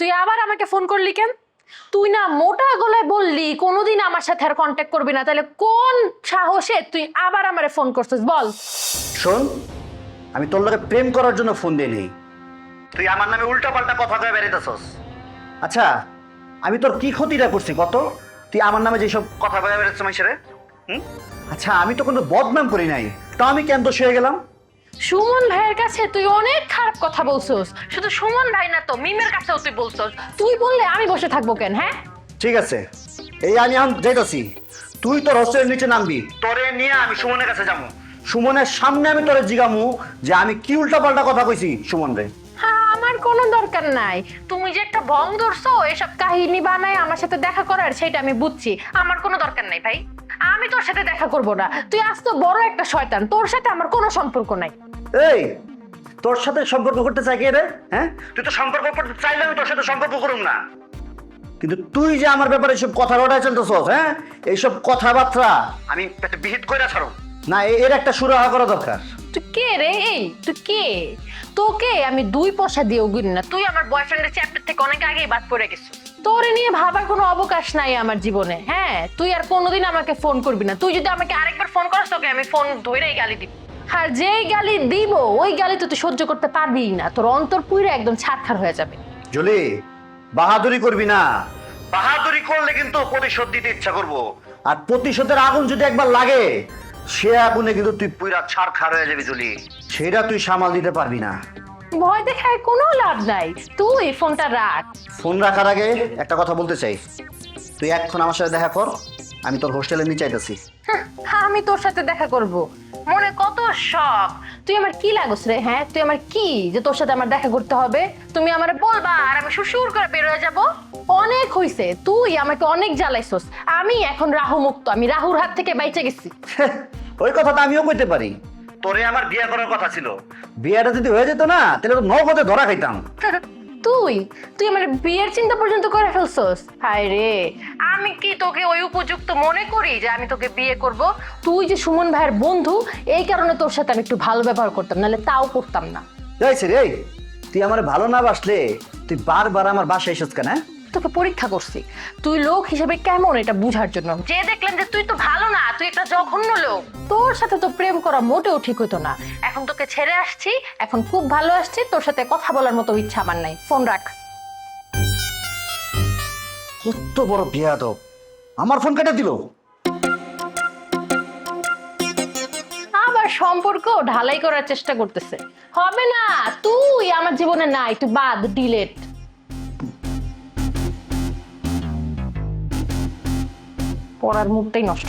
তুই আবার আমাকে ফোন করলি কেন? তুই না মোটা গলায় বললি কোনোদিন আমার সাথে আর কন্ট্যাক্ট করবি না, তাহলে কোন সাহসে তুই আবার আমারে ফোন করছিস বল? শোন, আমি তোর লগে প্রেম করার জন্য ফোন দিই নেই, তুই আমার নামে উল্টাপাল্টা কথা কয়ে বেড়াইতেছস। আচ্ছা, আমি তোর কি ক্ষতিটা করছি কত? তুই আমার নামে যেসব কথা কয়ে বেড়াচ্ছ মানুষেরে। আচ্ছা, আমি তো কোনো বদনাম করি নাই, তা আমি কেন দোষী হয়ে গেলাম? সুমন ভাইয়ের কাছে তুই অনেক খারাপ কথা বলছস। শুধু সুমন ভাই না তো, মিমের কাছেও তুই বলছস। তুই বললে আমি বসে থাকবো কেন? হ্যাঁ ঠিক আছে, এই আমি এখন যাইতাছি, তুই তোর হোস্টেলের নিচে নামবি, তোরে নিয়ে আমি সুমনের কাছে যাবো। সুমনের সামনে আমি তোরে জিগামু যে আমি কি উল্টাপাল্টা কথা কইছি সুমন রে। হ্যাঁ, আমার কোনো দরকার নাই। তুমি যে একটা ভং ধরছো এসব কাহিনী বানায় আমার সাথে দেখা করার, সেটা আমি বুঝছি। আমার কোনো দরকার নাই ভাই, আমি তোর সাথে দেখা করব না। তুই আজ তো বড় একটা শয়তান, তোর সাথে আমার কোনো সম্পর্ক নাই। এই, তোর সাথে সম্পর্ক করতে চাই কে রে? হ্যাঁ, তুই তো সম্পর্ক করতে চাইলে আমি তোর সাথে সম্পর্ক করুম না, কিন্তু তুই যে আমার ব্যাপারে সব কথা বটায় চলতেছস, হ্যাঁ, এইসব কথাবার্তা আমি একটা বিহিত কইরা ছাড়ো না, এর একটা সুরাহা করা দরকার। তুই কে রে? এই তুই কে? তোকে আমি 2 পয়সা দিয়েও গুনি না। তুই আমার বয়ফ্রেন্ডের চ্যাপ্টার থেকে অনেক আগেই বাদ পড়ে গেছিস। তোরে নিয়ে ভাবার কোনো অবকাশ নাই আমার জীবনে। হ্যাঁ, তুই আর কোনোদিন আমাকে ফোন করবি না। তুই যদি আমাকে আরেকবার ফোন করিস, তোকে আমি ফোন ধরেই গালি দিব। আর যেই গালি দিব ওই গালি তো তুই সহ্য করতে পারবি না। তোর অন্তর পুরো একদম ছারখার হয়ে যাবে। জলি, বাহাদুরি করবি না। বাহাদুরি করলে কিন্তু প্রতিশোধ দিতে ইচ্ছা করব, আর প্রতিশোধের আগুন যদি একবার লাগে, সে আগুনে কিন্তু তুই পুরা ছারখার হয়ে যাবি জলি, সেটা তুই সামাল দিতে পারবি না। ভয় দেখায় কোনো লাভ নাই। তুই ফোনটা রাখ। ফোন রাখার আগে একটা কথা বলতে চাই, তুই এখন আমার সাথে দেখা কর, আমি তোর হোস্টেলে নিয়ে চাইতেছি। হ্যাঁ, আমি তোর সাথে দেখা করব? মনে কত শখ। তুই আমার কি লাগস রে? হ্যাঁ, তুই আমার কি যে তোর সাথে আমার দেখা করতে হবে? তুমি আমারে বলবা আর আমি সুসুর করে বের হয়ে যাব? অনেক হইছে, তুই আমাকে অনেক জ্বালাইছস। আমি এখন রাহু মুক্ত, আমি রাহুর হাত থেকে বাইচে গেছি। ওই কথাটা আমিও কইতে পারি, তোরে আমার বিয়ে করার কথা ছিল, বিয়েটা যদি হয়ে যেত না তাহলে তো নগদে ধরা খাইতাম। তুই তুই আমার বিয়ের চিন্তা পর্যন্ত করে ফেলছস? হায় রে, আমি কি তোকে ওই উপযুক্ত মনে করি যে আমি তোকে বিয়ে করব? তুই যে সুমন ভাইয়ের বন্ধু, এই কারণে তোর সাথে আমি একটু ভালো ব্যবহার করতাম, নাহলে তাও করতাম না। যাইছে রে, তুই আমার ভালো না বাসলে তুই বারবার আমার বাসায় এসেছ কেন? তোকে পরীক্ষা করছি তুই লোক হিসেবে কেমন এটা বুঝার জন্য। যে দেখলাম যে তুই তো ভালো না, তুই একটা জঘন্য লোক। তোর সাথে তো প্রেম করা মোটেও ঠিক হতো না। এখন তোকে ছেড়ে আসছি, এখন খুব ভালো আসছি, তোর সাথে কথা বলার মতো ইচ্ছা আমার নাই। ফোন রাখ। কত বড় বেয়াদব, আমার ফোন কেটে দিল। আবার সম্পর্ক ঢালাই করার চেষ্টা করতেছে। হবে না, তুই আমার জীবনে নাই, তুই বাদ, ডিলেট। পড়ার মুডটাই নষ্ট।